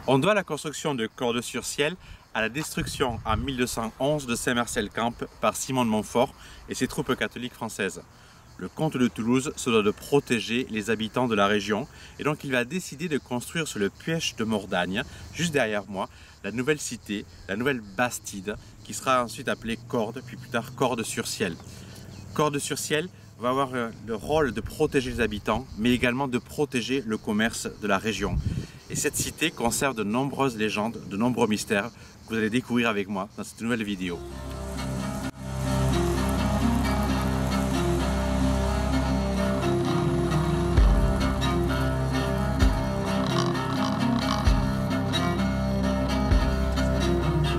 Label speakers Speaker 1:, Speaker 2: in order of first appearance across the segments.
Speaker 1: On doit la construction de Cordes-sur-Ciel à la destruction en 1211 de Saint-Marcel-Camp par Simon de Montfort et ses troupes catholiques françaises. Le comte de Toulouse se doit de protéger les habitants de la région et donc il va décider de construire sur le piège de Mordagne, juste derrière moi, la nouvelle cité, la nouvelle Bastide, qui sera ensuite appelée Cordes, puis plus tard Cordes-sur-Ciel. Cordes-sur-Ciel va avoir le rôle de protéger les habitants, mais également de protéger le commerce de la région. Et cette cité conserve de nombreuses légendes, de nombreux mystères que vous allez découvrir avec moi dans cette nouvelle vidéo.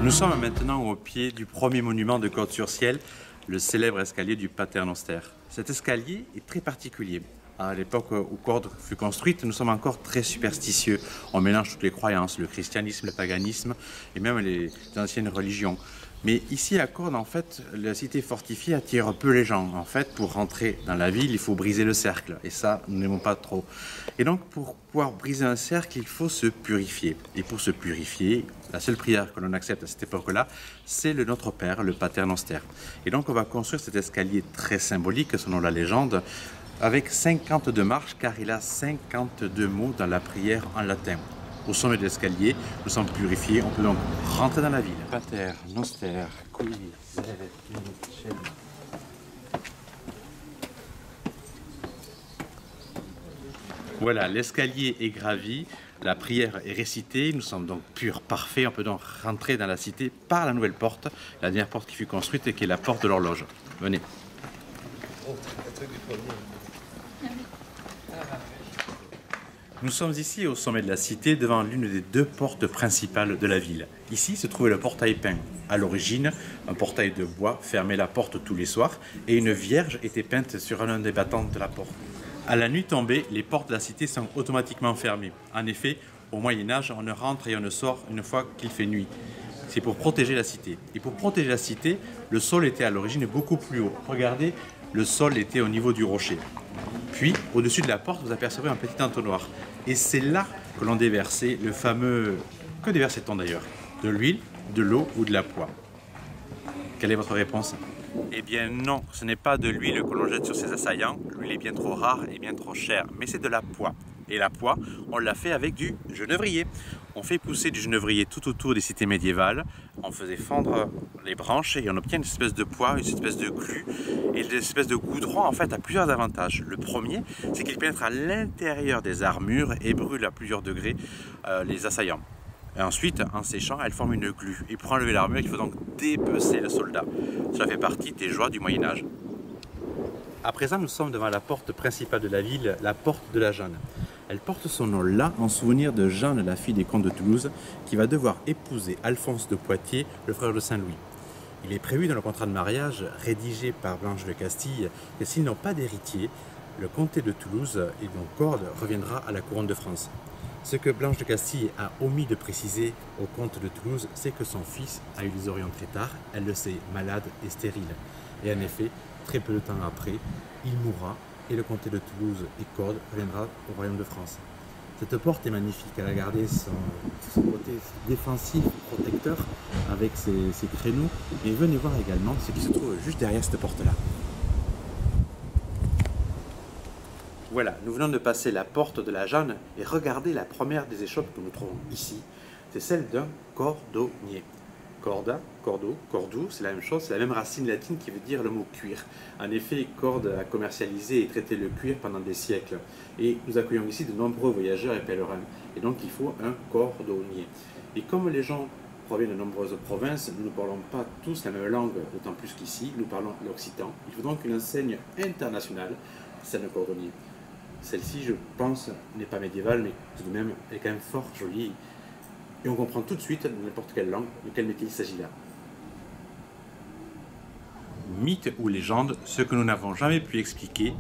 Speaker 1: Nous sommes maintenant au pied du premier monument de Cordes-sur-Ciel, le célèbre escalier du Pater Noster. Cet escalier est très particulier. À l'époque où Cordes fut construite, nous sommes encore très superstitieux. On mélange toutes les croyances, le christianisme, le paganisme et même les anciennes religions. Mais ici à Cordes, en fait, la cité fortifiée attire peu les gens. En fait, pour rentrer dans la ville, il faut briser le cercle. Et ça, nous n'aimons pas trop. Et donc, pour pouvoir briser un cercle, il faut se purifier. Et pour se purifier, la seule prière que l'on accepte à cette époque-là, c'est le Notre Père, le Pater Noster. Et donc, on va construire cet escalier très symbolique, selon la légende, avec 52 marches, car il a 52 mots dans la prière en latin. Au sommet de l'escalier, nous sommes purifiés, on peut donc rentrer dans la ville. Pater Noster, qui Voilà, l'escalier est gravi, la prière est récitée, nous sommes donc purs, parfaits, on peut donc rentrer dans la cité par la nouvelle porte, la dernière porte qui fut construite et qui est la porte de l'horloge. Venez. Nous sommes ici au sommet de la cité devant l'une des deux portes principales de la ville. Ici se trouvait le portail peint. À l'origine, un portail de bois fermait la porte tous les soirs et une vierge était peinte sur l'un des battants de la porte. À la nuit tombée, les portes de la cité sont automatiquement fermées. En effet, au Moyen-Âge, on ne rentre et on ne sort une fois qu'il fait nuit. C'est pour protéger la cité. Et pour protéger la cité, le sol était à l'origine beaucoup plus haut. Regardez, le sol était au niveau du rocher. Puis, au-dessus de la porte, vous apercevez un petit entonnoir. Et c'est là que l'on déversait le fameux... Que déversait-on d'ailleurs? De l'huile, de l'eau ou de la poix? Quelle est votre réponse? Eh bien non, ce n'est pas de l'huile que l'on jette sur ses assaillants. L'huile est bien trop rare et bien trop chère, mais c'est de la poix. Et la poix, on l'a fait avec du genévrier. On fait pousser du genévrier tout autour des cités médiévales. On faisait fendre les branches et on obtient une espèce de poix, une espèce de glu. Et l'espèce de goudron, en fait, a plusieurs avantages. Le premier, c'est qu'il pénètre à l'intérieur des armures et brûle à plusieurs degrés les assaillants. Et ensuite, en séchant, elle forme une glu. Et pour enlever l'armure, il faut donc dépecer le soldat. Cela fait partie des joies du Moyen-Âge. À présent, nous sommes devant la porte principale de la ville, la porte de la Jeanne. Elle porte son nom là en souvenir de Jeanne, la fille des comtes de Toulouse, qui va devoir épouser Alphonse de Poitiers, le frère de Saint-Louis. Il est prévu dans le contrat de mariage, rédigé par Blanche de Castille, que s'ils n'ont pas d'héritier, le comté de Toulouse et donc Cordes reviendra à la couronne de France. Ce que Blanche de Castille a omis de préciser au comte de Toulouse, c'est que son fils a eu des orients très tard, elle le sait, malade et stérile. Et en effet, très peu de temps après, il mourra et le comté de Toulouse et Cordes reviendra au royaume de France. Cette porte est magnifique, elle a gardé son côté défensif, protecteur, avec ses créneaux. Et venez voir également ce qui se trouve juste derrière cette porte-là. Voilà, nous venons de passer la porte de la Jeanne et regardez la première des échoppes que nous trouvons ici. C'est celle d'un cordonnier. Corda, cordo, cordou, c'est la même chose, c'est la même racine latine qui veut dire le mot cuir. En effet, Cordes a commercialisé et traité le cuir pendant des siècles. Et nous accueillons ici de nombreux voyageurs et pèlerins. Et donc il faut un cordonnier. Et comme les gens proviennent de nombreuses provinces, nous ne parlons pas tous la même langue, d'autant plus qu'ici, nous parlons l'occitan. Il faut donc une enseigne internationale, celle d'un cordonnier. Celle-ci, je pense, n'est pas médiévale, mais tout de même, elle est quand même fort jolie. Et on comprend tout de suite, dans n'importe quelle langue, de quel métier il s'agit là. Mythe ou légende, ce que nous n'avons jamais pu expliquer,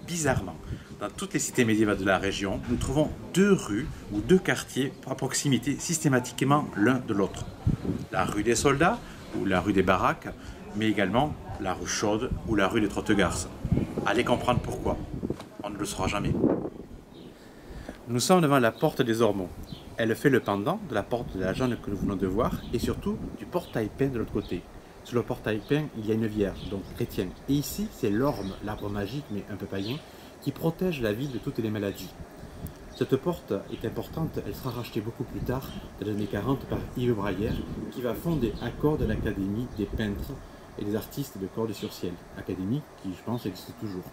Speaker 1: bizarrement, dans toutes les cités médiévales de la région, nous trouvons deux rues ou deux quartiers à proximité systématiquement l'un de l'autre. La rue des Soldats ou la rue des Baraques, mais également la rue Chaude ou la rue des Trottegarces. Allez comprendre pourquoi. On ne le saura jamais. Nous sommes devant la porte des Ormeaux. Elle fait le pendant de la porte de la Jeanne que nous venons de voir et surtout du portail peint de l'autre côté. Sur le portail peint, il y a une vierge, donc chrétienne. Et ici, c'est l'orme, l'arbre magique, mais un peu païen, qui protège la ville de toutes les maladies. Cette porte est importante, elle sera rachetée beaucoup plus tard, dans les années 40, par Yves Braillère, qui va fonder à Cordes l'Académie des peintres et des artistes de Cordes-sur-Ciel. Académie qui, je pense, existe toujours.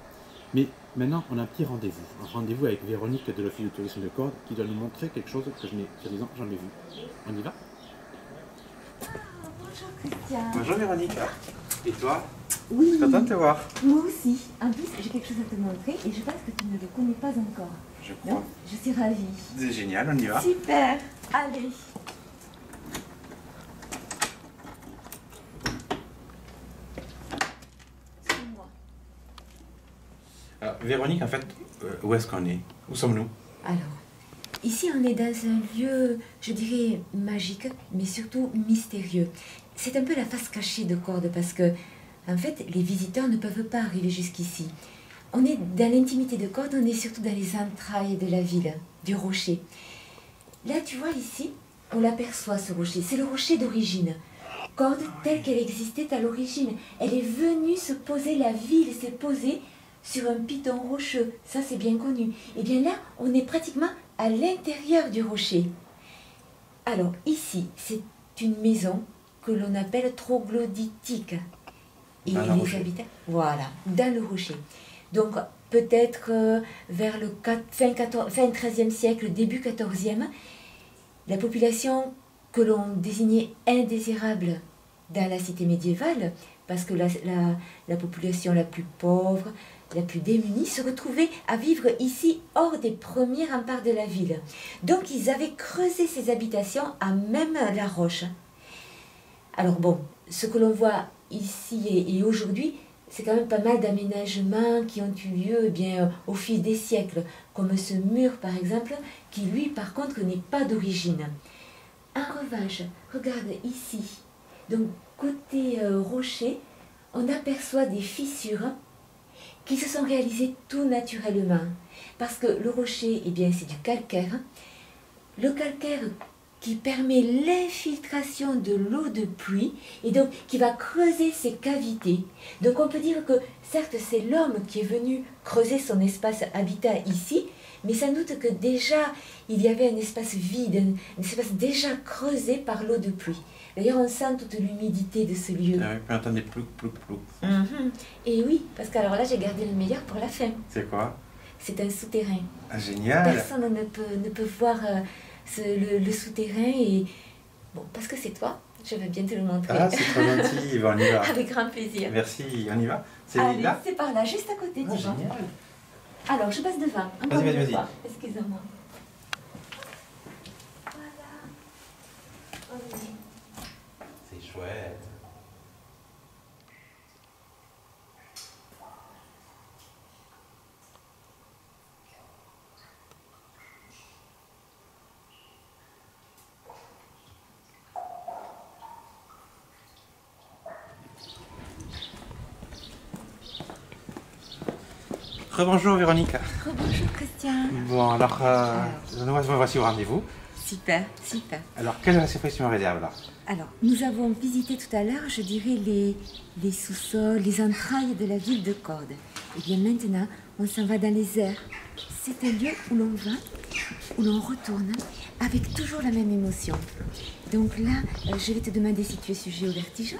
Speaker 1: Mais maintenant, on a un petit rendez-vous. Un rendez-vous avec Véronique de l'Office de tourisme de Cordes, qui doit nous montrer quelque chose que je n'ai, soi-disant, jamais vu. On y va?
Speaker 2: Bonjour Christian.
Speaker 1: Bonjour Véronique. Et toi?
Speaker 2: Oui.
Speaker 1: Je suis content de te voir.
Speaker 2: Moi aussi. En plus, j'ai quelque chose à te montrer et je pense que tu ne le connais pas encore.
Speaker 1: Je crois.
Speaker 2: Donc, je suis ravie.
Speaker 1: C'est génial, on y va.
Speaker 2: Super. Allez. Suis-moi.
Speaker 1: Alors, Véronique, en fait, où est-ce qu'on est? Où sommes-nous?
Speaker 2: Alors, ici on est dans un lieu, je dirais, magique, mais surtout mystérieux. C'est un peu la face cachée de Cordes parce que, en fait, les visiteurs ne peuvent pas arriver jusqu'ici. On est dans l'intimité de Cordes, on est surtout dans les entrailles de la ville, du rocher. Là, tu vois ici, on l'aperçoit ce rocher. C'est le rocher d'origine. Cordes telle qu'elle existait à l'origine. Elle est venue se poser, la ville s'est posée sur un piton rocheux. Ça, c'est bien connu. Et bien là, on est pratiquement à l'intérieur du rocher. Alors, ici, c'est une maison que l'on appelle troglodytique. Et
Speaker 1: Dans le
Speaker 2: les
Speaker 1: rocher.
Speaker 2: habitants, voilà, dans le rocher. Donc, peut-être vers le fin 13e siècle, début 14e, la population que l'on désignait indésirable dans la cité médiévale, parce que la population la plus pauvre, la plus démunie, se retrouvait à vivre ici hors des premiers remparts de la ville. Donc, ils avaient creusé ces habitations à même la roche. Alors bon, ce que l'on voit ici et aujourd'hui, c'est quand même pas mal d'aménagements qui ont eu lieu au fil des siècles, comme ce mur par exemple, qui lui par contre n'est pas d'origine. En revanche, regarde ici, donc côté rocher, on aperçoit des fissures qui se sont réalisées tout naturellement. Parce que le rocher, eh bien, c'est du calcaire. Le calcaire qui permet l'infiltration de l'eau de pluie et donc qui va creuser ces cavités. Donc on peut dire que certes c'est l'homme qui est venu creuser son espace habitat ici, mais sans doute que déjà il y avait un espace vide, un espace déjà creusé par l'eau de pluie. D'ailleurs on sent toute l'humidité de ce lieu.
Speaker 1: Ah oui, puis on entend des plouc, plouc, plouc.
Speaker 2: Et oui, parce qu'alors là j'ai gardé le meilleur pour la fin.
Speaker 1: C'est quoi?
Speaker 2: C'est un souterrain.
Speaker 1: Ah, génial.
Speaker 2: Personne ne peut voir le souterrain et bon, parce que c'est toi, je vais bien te le montrer.
Speaker 1: Ah, c'est trop gentil, on y va.
Speaker 2: Avec grand plaisir.
Speaker 1: Merci, on y va. C'est
Speaker 2: Allez,
Speaker 1: là?
Speaker 2: c'est par là, juste à côté,
Speaker 1: Ah,
Speaker 2: tu vois.
Speaker 1: génial.
Speaker 2: Alors, je passe devant.
Speaker 1: Vas-y, vas-y,
Speaker 2: une
Speaker 1: vas-y.
Speaker 2: fois. Excusez-moi. Voilà. Oui.
Speaker 1: C'est chouette. Rebonjour Véronique.
Speaker 2: Bonjour Christian.
Speaker 1: Bon, alors, nous voici au rendez-vous.
Speaker 2: Super, super.
Speaker 1: Alors, quelle surprise tu me réserves là?
Speaker 2: Alors, nous avons visité tout à l'heure, je dirais, les sous-sols, les entrailles de la ville de Cordes. Et bien maintenant, on s'en va dans les airs. C'est un lieu où l'on va, où l'on retourne, avec toujours la même émotion. Donc là, je vais te demander si tu es sujet au vertige.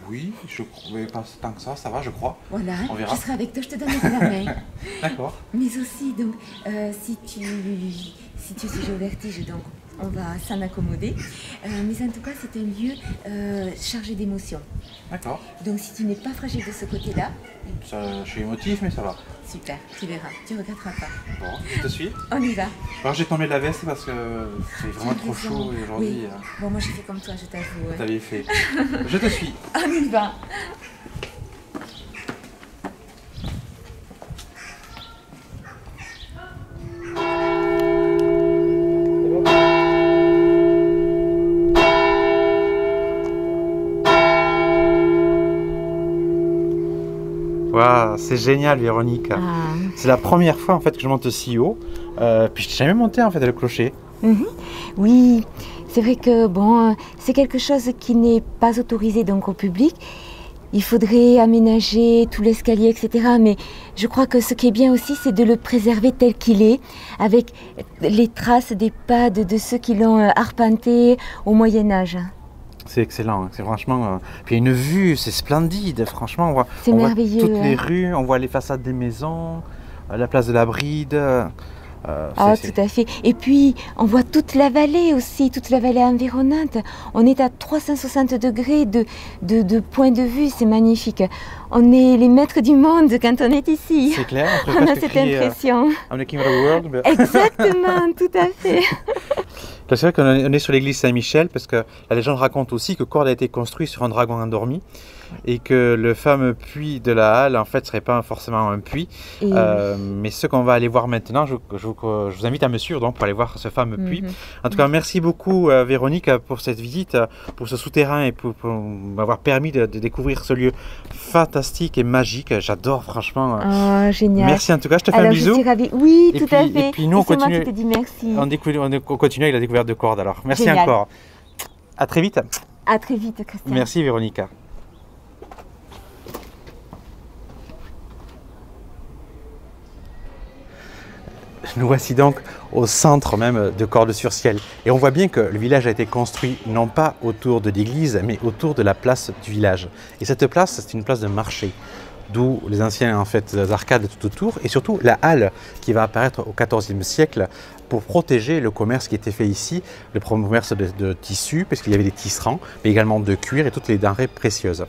Speaker 1: Oui, je mais pas tant que ça va, je crois.
Speaker 2: Voilà,
Speaker 1: On verra.
Speaker 2: je serai avec toi, je te donnerai la main.
Speaker 1: D'accord.
Speaker 2: Mais aussi, donc, si tu es sujet au vertige, donc on va s'en accommoder. Mais en tout cas, c'est un lieu chargé d'émotions.
Speaker 1: D'accord.
Speaker 2: Donc, si tu n'es pas fragile de ce côté-là,
Speaker 1: Je suis émotif, mais ça va.
Speaker 2: super, tu verras, tu regretteras pas.
Speaker 1: Bon, je te suis.
Speaker 2: On y va.
Speaker 1: Alors, j'ai tombé de la veste parce que c'est vraiment
Speaker 2: Tu as
Speaker 1: trop
Speaker 2: raison.
Speaker 1: chaud aujourd'hui.
Speaker 2: Oui. Bon, moi j'ai fait comme toi, je t'avoue. Ouais.
Speaker 1: T'avais fait. Je te suis.
Speaker 2: On y va.
Speaker 1: Waouh, Ah, c'est génial, Véronique.
Speaker 2: Ah.
Speaker 1: C'est la première fois en fait que je monte si haut. Puis je n'ai jamais monté en fait le clocher.
Speaker 2: Oui, c'est vrai que bon, c'est quelque chose qui n'est pas autorisé donc au public. Il faudrait aménager tout l'escalier, etc. Mais je crois que ce qui est bien aussi, c'est de le préserver tel qu'il est, avec les traces des pas de ceux qui l'ont arpenté au Moyen-Âge.
Speaker 1: C'est excellent, c'est franchement. Puis une vue, c'est splendide, franchement. On voit
Speaker 2: merveilleux,
Speaker 1: toutes les rues, on voit les façades des maisons, la place de la Bride.
Speaker 2: Ah, tout à fait. Et puis, on voit toute la vallée aussi, toute la vallée environnante. On est à 360 degrés de point de vue, c'est magnifique. On est les maîtres du monde quand on est ici.
Speaker 1: C'est clair,
Speaker 2: on a cette impression.
Speaker 1: I'm the king of the world. But...
Speaker 2: Exactement, tout à fait.
Speaker 1: C'est vrai qu'on est sur l'église Saint-Michel parce que la légende raconte aussi que Cordes a été construit sur un dragon endormi et que le fameux puits de la Halle en fait serait pas forcément un puits, mais ce qu'on va aller voir maintenant, je vous invite à me suivre donc pour aller voir ce fameux puits. En tout cas, merci beaucoup Véronique pour cette visite, pour ce souterrain et pour m'avoir permis de découvrir ce lieu fantastique et magique. J'adore franchement.
Speaker 2: Oh, génial.
Speaker 1: Merci en tout cas, je te fais un bisou.
Speaker 2: Je suis ravie. Oui, tout à fait.
Speaker 1: Et puis nous on continue.
Speaker 2: Moi qui te dis merci.
Speaker 1: On continue avec la découverte de Cordes alors. Merci
Speaker 2: Génial.
Speaker 1: encore. À très vite.
Speaker 2: À très vite, Christian.
Speaker 1: Merci Véronique. Nous voici donc au centre même de Cordes-sur-Ciel. Et on voit bien que le village a été construit non pas autour de l'église, mais autour de la place du village. Et cette place, c'est une place de marché, d'où les anciens en fait, arcades tout autour, et surtout la halle qui va apparaître au XIVe siècle pour protéger le commerce qui était fait ici, le commerce de tissus, parce qu'il y avait des tisserands, mais également de cuir et toutes les denrées précieuses.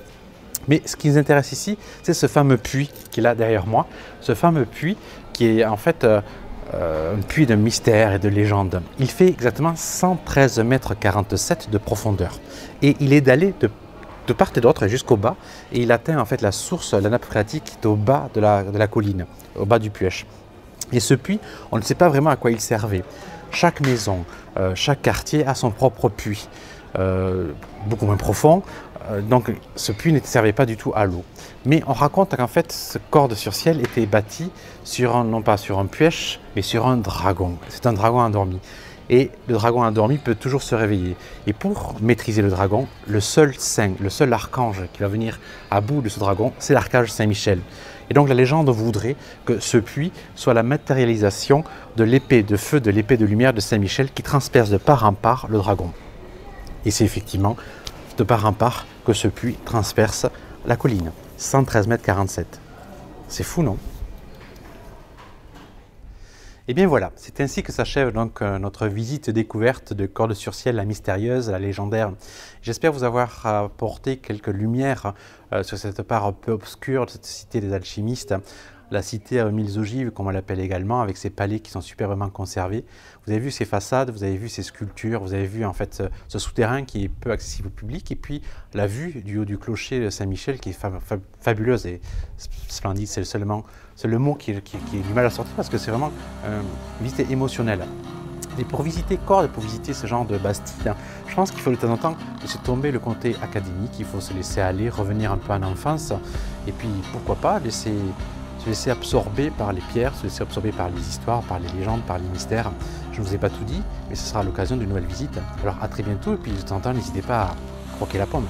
Speaker 1: Mais ce qui nous intéresse ici, c'est ce fameux puits qui est là derrière moi, ce fameux puits qui est en fait un puits de mystère et de légende. Il fait exactement 113 mètres 47 de profondeur et il est dallé de part et d'autre jusqu'au bas et il atteint en fait la source, la nappe phréatique qui est au bas de la colline, au bas du Puech. Et ce puits, on ne sait pas vraiment à quoi il servait. Chaque maison, chaque quartier a son propre puits, beaucoup moins profond. Donc ce puits ne servait pas du tout à l'eau. Mais on raconte qu'en fait, ce Cordes-sur-Ciel était bâti sur non pas sur un Puech, mais sur un dragon. C'est un dragon endormi. Et le dragon endormi peut toujours se réveiller. Et pour maîtriser le dragon, le seul saint, le seul archange qui va venir à bout de ce dragon, c'est l'archange Saint-Michel. Et donc la légende voudrait que ce puits soit la matérialisation de l'épée de feu, de l'épée de lumière de Saint-Michel qui transperce de part en part le dragon. Et c'est effectivement de part en part que ce puits transperce la colline. 113 mètres 47. C'est fou, non? Et bien voilà, c'est ainsi que s'achève donc notre visite découverte de Cordes-sur-Ciel, la mystérieuse, la légendaire. J'espère vous avoir apporté quelques lumières sur cette part un peu obscure de cette cité des alchimistes, la cité aux mille ogives, comme on l'appelle également, avec ses palais qui sont superbement conservés. Vous avez vu ces façades, vous avez vu ces sculptures, vous avez vu en fait ce souterrain qui est peu accessible au public, et puis la vue du haut du clocher de Saint-Michel qui est fabuleuse et splendide. C'est seulement le mot qui est du mal à sortir parce que c'est vraiment une visite émotionnelle. Et pour visiter Cordes, pour visiter ce genre de bastide, je pense qu'il faut de temps en temps laisser tomber le côté académique, il faut se laisser aller, revenir un peu en enfance, et puis pourquoi pas se laisser absorber par les pierres, se laisser absorber par les histoires, par les légendes, par les mystères. Je ne vous ai pas tout dit, mais ce sera l'occasion d'une nouvelle visite. Alors à très bientôt, et puis de temps en temps, n'hésitez pas à croquer la pomme.